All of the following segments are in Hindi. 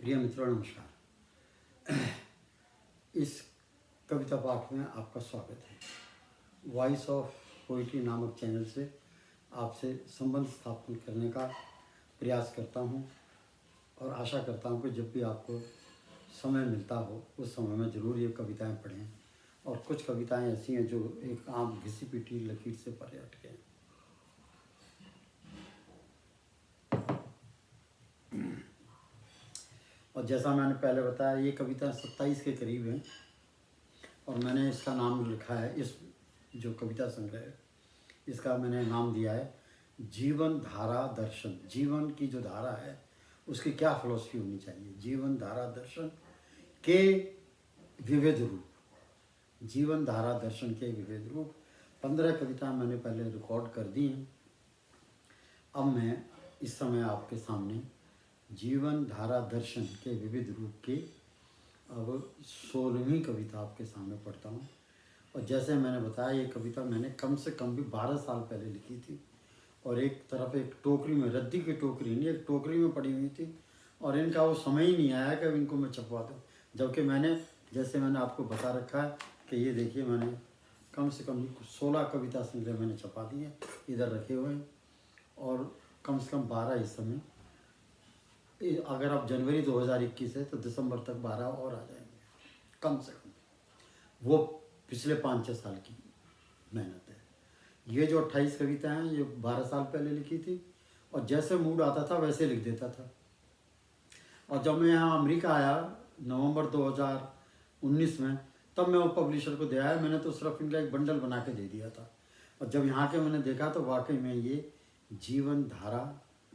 प्रिय मित्रों नमस्कार। इस कविता पाठ में आपका स्वागत है। वॉइस ऑफ पोइट्री नामक चैनल से आपसे संबंध स्थापित करने का प्रयास करता हूं और आशा करता हूं कि जब भी आपको समय मिलता हो उस समय में ज़रूर ये कविताएं पढ़ें। और कुछ कविताएं ऐसी हैं जो एक आम घिसी पिटी लकीर से परे हट गए। और जैसा मैंने पहले बताया, ये कविता 27 के करीब है और मैंने इसका नाम लिखा है, इस जो कविता संग्रह है इसका मैंने नाम दिया है जीवन धारा दर्शन। जीवन की जो धारा है उसकी क्या फिलॉसफी होनी चाहिए, जीवन धारा दर्शन के विविध रूप। जीवन धारा दर्शन के विविध रूप 15 कविता मैंने पहले रिकॉर्ड कर दी हैं। अब मैं इस समय आपके सामने जीवन धारा दर्शन के विविध रूप की अब 16वीं कविता आपके सामने पढ़ता हूँ। और जैसे मैंने बताया, ये कविता मैंने कम से कम भी 12 साल पहले लिखी थी और एक तरफ एक टोकरी में, रद्दी की टोकरी नहीं, एक टोकरी में पड़ी हुई थी और इनका वो समय ही नहीं आया कि इनको मैं छपवा दूँ। जबकि मैंने, जैसे मैंने आपको बता रखा है कि ये देखिए, मैंने कम से कम 16 कविता संग्रह मैंने छपा दी है, इधर रखे हुए हैं। और कम से कम 12 इस समय, अगर आप जनवरी 2021 है तो दिसंबर तक 12 और आ जाएंगे कम से कम। वो पिछले 5-6 साल की मेहनत है। ये जो 28 कविता हैं ये 12 साल पहले लिखी थी और जैसे मूड आता था वैसे लिख देता था। और जब मैं यहाँ अमेरिका आया नवंबर 2019 में, तब मैं वो पब्लिशर को दे आया। मैंने तो सिर्फ इनका एक बंडल बना के दे दिया था और जब यहाँ के मैंने देखा तो वाकई में ये जीवन धारा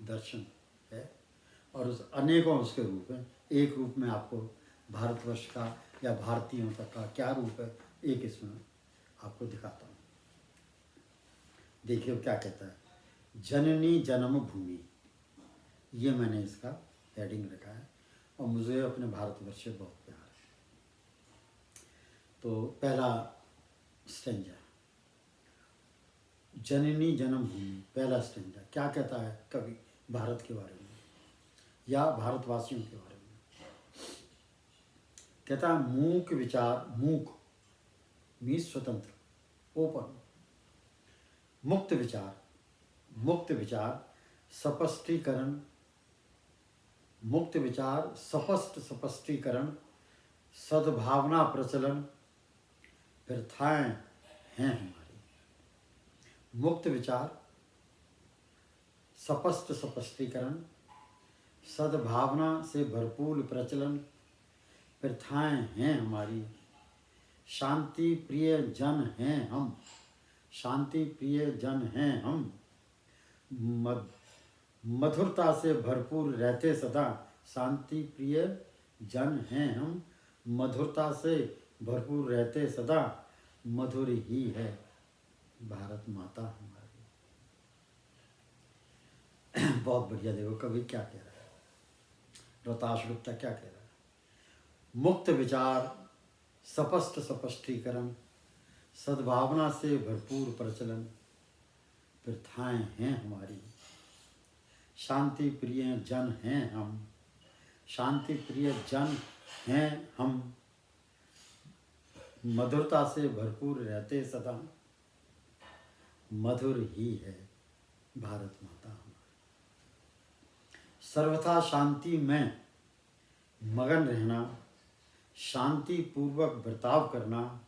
दर्शन है और उस अनेकों उसके रूप हैं। एक रूप में आपको भारतवर्ष का या भारतीयों तक का क्या रूप है, एक इसमें आपको दिखाता हूँ। देखिए क्या कहता है, जननी जन्म भूमि, ये मैंने इसका हेडिंग रखा है और मुझे अपने भारतवर्ष से बहुत प्यार है। तो पहला स्टेंजा, जननी जन्म भूमि, पहला स्टेंजा क्या कहता है कवि भारत के बारे में या भारतवासियों के बारे में। कहता है मूक विचार, मूक मीन्स स्वतंत्र, ओपन, मुक्त विचार, मुक्त विचार स्पष्टीकरण, मुक्त विचार स्पष्ट स्पष्टीकरण, सद्भावना प्रचलन प्रथाएं हैं हमारी। मुक्त विचार स्पष्ट स्पष्टीकरण, सद्भावना से भरपूर प्रचलन प्रथाएं हैं हमारी। शांति प्रिय जन हैं हम, शांति प्रिय जन हैं हम। मधुरता से भरपूर रहते सदा, शांति प्रिय जन हैं हम। मधुरता से भरपूर रहते सदा, मधुर ही है भारत माता हमारी। बहुत बढ़िया। देखो कवि क्या कह रहा है, रोहताश गुप्ता क्या कह रहा है। मुक्त विचार स्पष्ट स्पष्टीकरण, सद्भावना से भरपूर प्रचलन प्रथाएं हैं हमारी। शांति प्रिय जन हैं हम, शांति प्रिय जन हैं हम। मधुरता से भरपूर रहते सदा, मधुर ही है भारत माता हमारी। सर्वथा शांति में मगन रहना, शांति पूर्वक बर्ताव करना,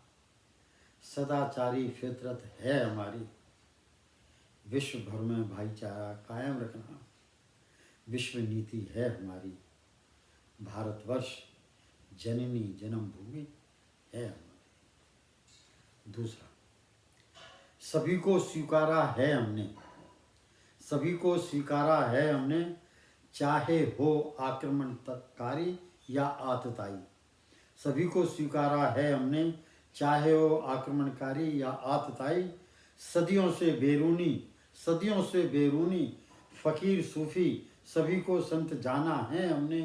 सदाचारी फितरत है हमारी। विश्व भर में भाईचारा कायम रखना विश्व नीति है हमारी। भारतवर्ष जननी जन्मभूमि है हमारी। दूसरा, सभी को स्वीकारा है हमने, सभी को स्वीकारा है हमने, चाहे हो आक्रमणकारी या आतताई। सभी को स्वीकारा है हमने, चाहे हो आक्रमणकारी या आतताई। सदियों से बेरूनी, सदियों से बेरूनी फकीर सूफी, सभी को संत जाना है हमने।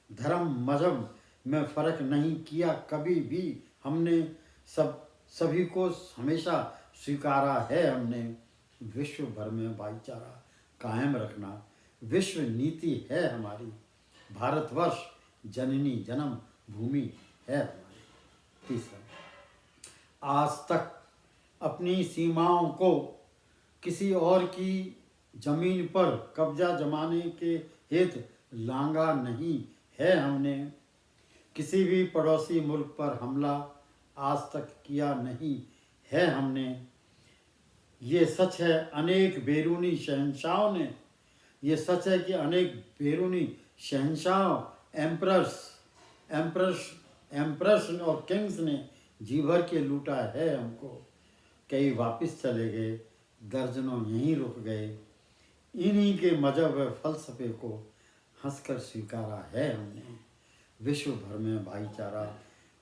धर्म मजहब में फ़र्क नहीं किया कभी भी हमने, सभी को हमेशा स्वीकारा है हमने। विश्व भर में भाईचारा कायम रखना विश्व नीति है हमारी। भारतवर्ष जननी जन्म भूमि है हमारी। तीसरा, आज तक अपनी सीमाओं को किसी और की जमीन पर कब्जा जमाने के हेतु लांगा नहीं है हमने। किसी भी पड़ोसी मुल्क पर हमला आज तक किया नहीं है हमने। ये सच है अनेक बैरूनी शहंशाहों ने, ये सच है कि अनेक बैरूनी शहंशाहों, एम्प्रस और किंग्स ने जी भर के लूटा है हमको। कई वापस चले गए, दर्जनों यहीं रुक गए। इन्हीं के मजहब व फलसफे को हंसकर स्वीकारा है हमने। विश्व भर में भाईचारा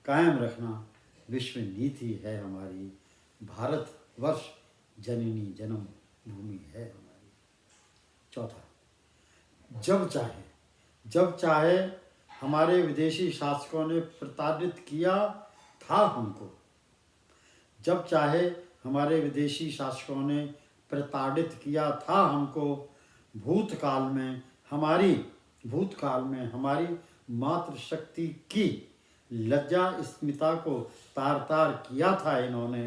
कायम रखना विश्व नीति है हमारी। भारतवर्ष जननी जन्म भूमि है हमारी। चौथा, जब चाहे हमारे विदेशी शासकों ने प्रताड़ित किया था हमको। जब चाहे हमारे विदेशी शासकों ने प्रताड़ित किया था हमको। भूतकाल में हमारी मातृशक्ति की लज्जा स्मिता को तार तार किया था इन्होंने।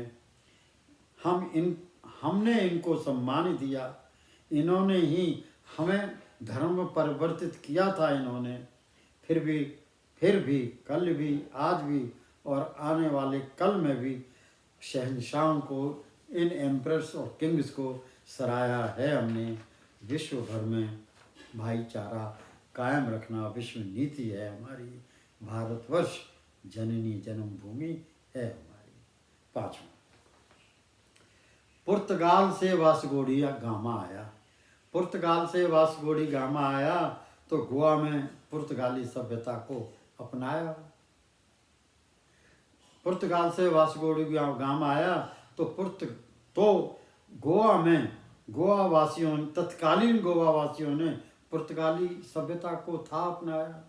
हमने इनको सम्मान दिया, इन्होंने ही हमें धर्म परिवर्तित किया था इन्होंने। फिर भी कल भी आज भी और आने वाले कल में भी शहंशाहों को, इन एम्प्रस और किंग्स को सराहा है हमने। विश्व भर में भाईचारा कायम रखना विश्व नीति है हमारी। भारतवर्ष जननी जन्मभूमि है हमारी। पांचवा, पुर्तगाल से वास्को डी गामा आया तो गोवा में पुर्तगाली सभ्यता को अपनाया। पुर्तगाल से वास्को डी गामा आया तो तत्कालीन गोवा वासियों ने पुर्तगाली सभ्यता को था अपनाया।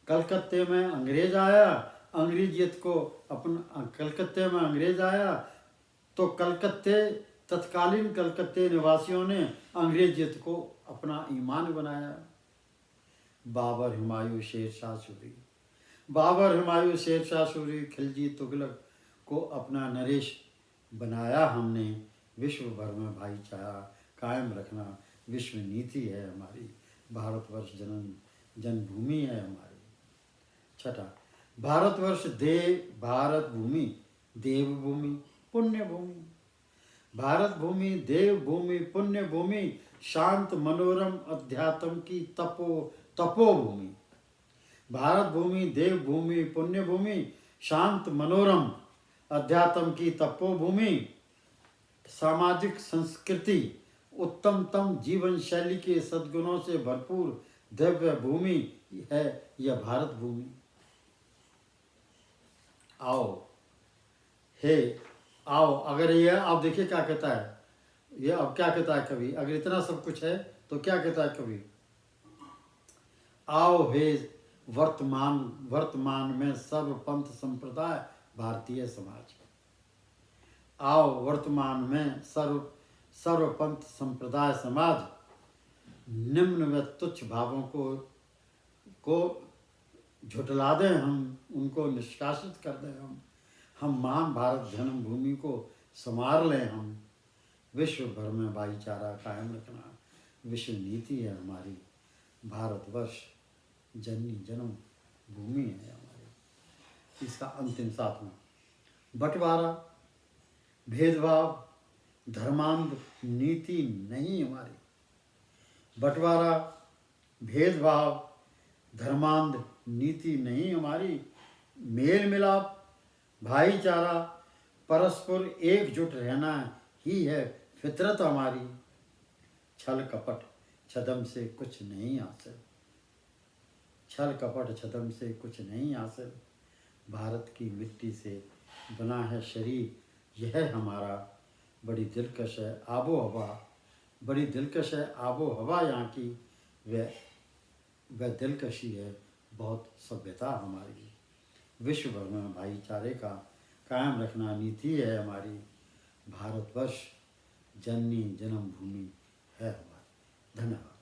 कलकत्ते में अंग्रेज आया तो तत्कालीन कलकत्ते निवासियों ने अंग्रेजियत को अपना ईमान बनाया। बाबर हुमायूं शेर शाह सूरी खिलजी तुगलक को अपना नरेश बनाया हमने। विश्व भर में भाईचारा कायम रखना विश्व नीति है हमारी। भारतवर्ष जन्मभूमि है हमारी। छठा, भारतवर्ष भारत भूमि देवभूमि पुण्य भूमि। भारत भूमि देवभूमि पुण्य भूमि, शांत मनोरम अध्यात्म की तपोभूमि। भारत भूमि देवभूमि पुण्य भूमि, शांत मनोरम अध्यात्म की तपोभूमि, सामाजिक संस्कृति उत्तमतम जीवन शैली के सद्गुणों से भरपूर दिव्य भूमि है यह भारत भूमि। आओ अगर ये आप देखिए क्या कहता है, ये अब क्या कहता है कवि, अगर इतना सब कुछ है तो क्या कहता है कवि, आओ हे वर्तमान में सर्व पंथ संप्रदाय भारतीय समाज। आओ वर्तमान में सर्व पंथ संप्रदाय समाज निम्न व तुच्छ भावों को झुठला दें, हम उनको निष्कासित कर दें, हम महान भारत जन्मभूमि को संवार लें। हम विश्व भर में भाईचारा कायम रखना विश्व नीति है हमारी। भारतवर्ष जननी जन्म भूमि है हमारी। इसका अंतिम सातवां, बंटवारा भेदभाव धर्मांध नीति नहीं हमारी। बंटवारा भेदभाव धर्मांध नीति नहीं हमारी। मेल मिलाप भाईचारा परस्पर एकजुट रहना ही है फितरत हमारी। छल कपट छदम से कुछ नहीं हासिल। छल कपट छदम से कुछ नहीं हासिल। भारत की मिट्टी से बना है शरीर यह हमारा। बड़ी दिलकश है आबो हवा यहाँ की। वह दिलकशी है बहुत सभ्यता हमारी। विश्व भर में भाईचारे का कायम रखना नीति है हमारी। भारतवर्ष जननी जन्मभूमि है हमारी। धन्यवाद।